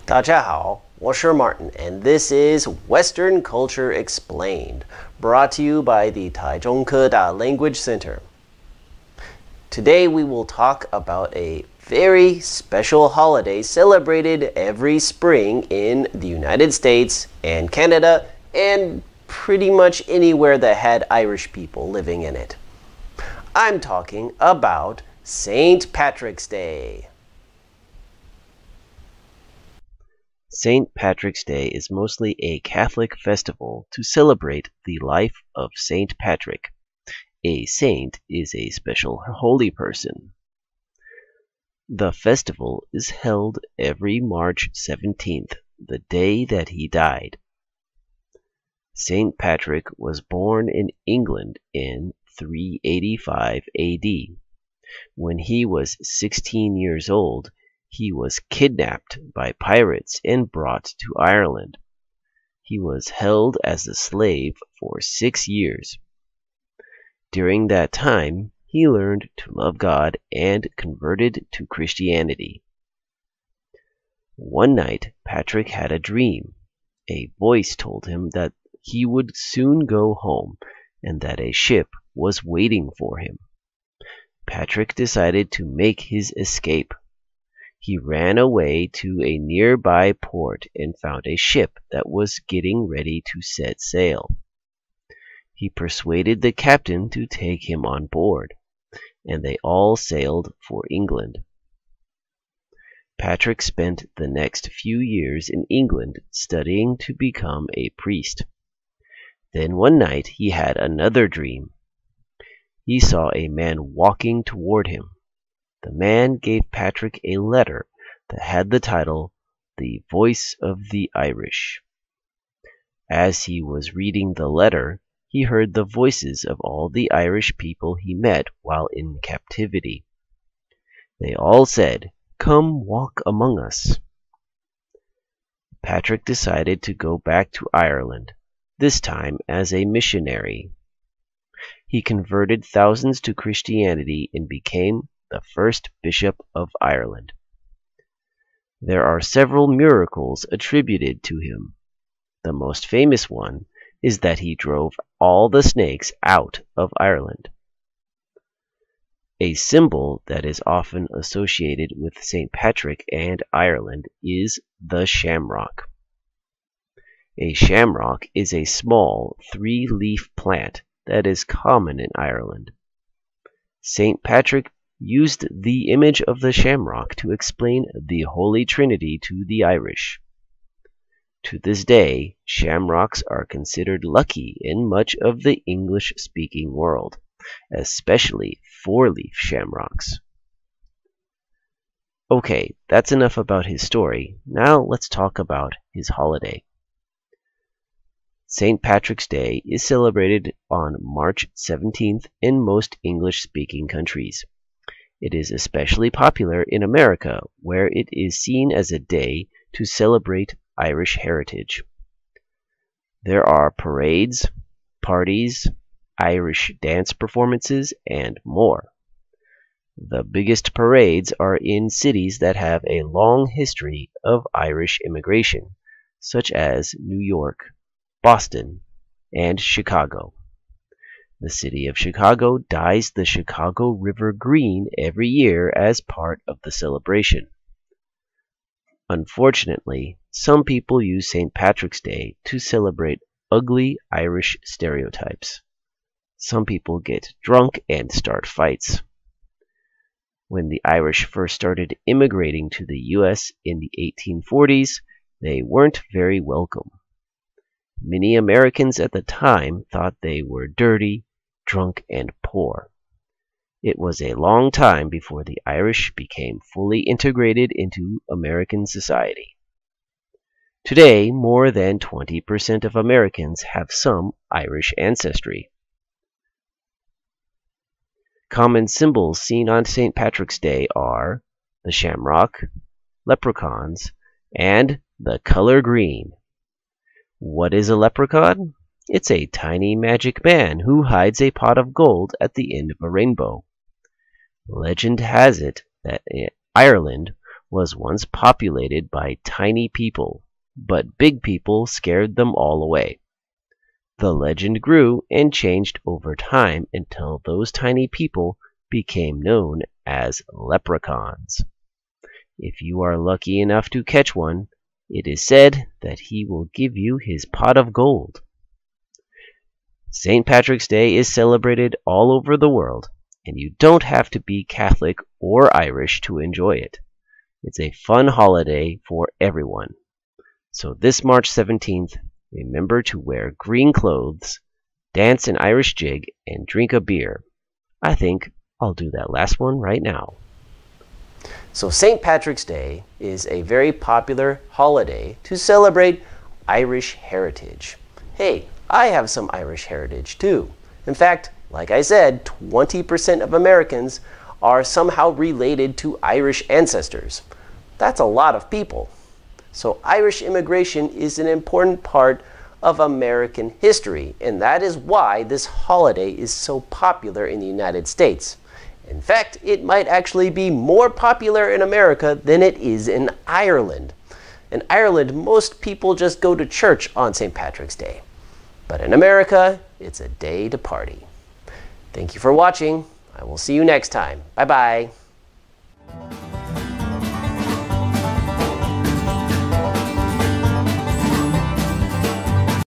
大家好，我是 Martin, and this is Western Culture Explained, brought to you by the Taichung Keda Language Center. Today we will talk about a very special holiday celebrated every spring in the United States and Canada and pretty much anywhere that had Irish people living in it. I'm talking about St. Patrick's Day. St. Patrick's Day is mostly a Catholic festival to celebrate the life of St. Patrick. A saint is a special holy person. The festival is held every March 17th, the day that he died. St. Patrick was born in England in 385 AD. When he was 16 years old, he was kidnapped by pirates and brought to Ireland. He was held as a slave for 6 years. During that time, he learned to love God and converted to Christianity. One night, Patrick had a dream. A voice told him that he would soon go home and that a ship was waiting for him. Patrick decided to make his escape. He ran away to a nearby port and found a ship that was getting ready to set sail. He persuaded the captain to take him on board, and they all sailed for England. Patrick spent the next few years in England studying to become a priest. Then one night he had another dream. He saw a man walking toward him. The man gave Patrick a letter that had the title, The Voice of the Irish. As he was reading the letter, he heard the voices of all the Irish people he met while in captivity. They all said, "Come walk among us." Patrick decided to go back to Ireland, this time as a missionary. He converted thousands to Christianity and became the first bishop of Ireland. There are several miracles attributed to him. The most famous one is that he drove all the snakes out of Ireland. A symbol that is often associated with St. Patrick and Ireland is the shamrock. A shamrock is a small three-leaf plant that is common in Ireland. St. Patrick used the image of the shamrock to explain the Holy Trinity to the Irish. To this day, shamrocks are considered lucky in much of the English-speaking world, especially four-leaf shamrocks. Okay, that's enough about his story. Now let's talk about his holiday. St. Patrick's Day is celebrated on March 17th in most English-speaking countries. It is especially popular in America, where it is seen as a day to celebrate Irish heritage. There are parades, parties, Irish dance performances, and more. The biggest parades are in cities that have a long history of Irish immigration, such as New York, Boston, and Chicago. The city of Chicago dyes the Chicago River green every year as part of the celebration. Unfortunately, some people use St. Patrick's Day to celebrate ugly Irish stereotypes. Some people get drunk and start fights. When the Irish first started immigrating to the U.S. in the 1840s, they weren't very welcome. Many Americans at the time thought they were dirty, drunk, and poor. It was a long time before the Irish became fully integrated into American society. Today, more than 20% of Americans have some Irish ancestry. Common symbols seen on St. Patrick's Day are the shamrock, leprechauns, and the color green. What is a leprechaun? It's a tiny magic man who hides a pot of gold at the end of a rainbow. Legend has it that Ireland was once populated by tiny people, but big people scared them all away. The legend grew and changed over time until those tiny people became known as leprechauns. If you are lucky enough to catch one, it is said that he will give you his pot of gold. St. Patrick's Day is celebrated all over the world, and you don't have to be Catholic or Irish to enjoy it. It's a fun holiday for everyone. So this March 17th, remember to wear green clothes, dance an Irish jig, and drink a beer. I think I'll do that last one right now. So St. Patrick's Day is a very popular holiday to celebrate Irish heritage. Hey, I have some Irish heritage too. In fact, like I said, 20% of Americans are somehow related to Irish ancestors. That's a lot of people. So Irish immigration is an important part of American history, and that is why this holiday is so popular in the United States. In fact, it might actually be more popular in America than it is in Ireland. In Ireland, most people just go to church on St. Patrick's Day. But in America, it's a day to party. Thank you for watching. I will see you next time. Bye-bye.